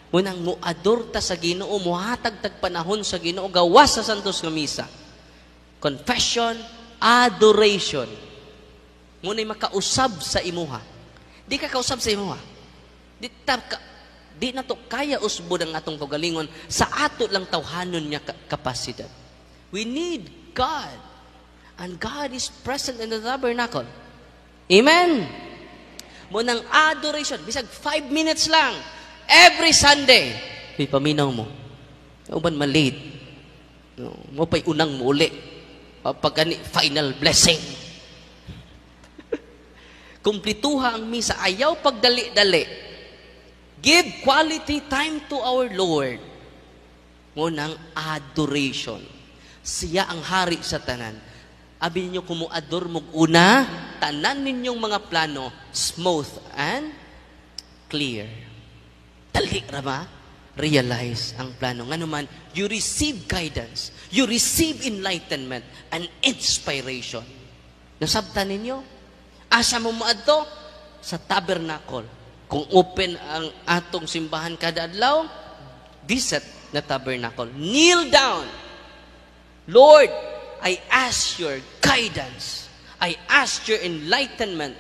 Munang muador ta sa Ginoo, muhatag tag panahon sa Ginoo, gawas sa santos nga misa. Confession, adoration. Muna'y makausab sa imuha. Di ka kausab sa imuha. Di na to kaya usbod ang atong kagalingon sa ato lang tawhanon niya kapasidad. We need God. And God is present in the tabernacle. Amen? Munang adoration, bisag 5 minutes lang, every Sunday, paminaw mo. Uban malate. No, mo pa'y unang muli. Pagkani, final blessing. Kumplituha ang misa. Ayaw pagdali-dali. Give quality time to our Lord. Ngunang adoration. Siya ang hari sa tanan. Abi ninyo kumuador mo una, tanan ninyong mga plano, smooth and clear. Dali rama, realize ang plano. Nga naman, you receive guidance. You receive enlightenment and inspiration. Nasabtan ninyo? Asa mo maadto? Sa tabernacle. Kung open ang atong simbahan kada adlaw, visit na tabernacle. Kneel down. Lord, I ask your guidance. I ask your enlightenment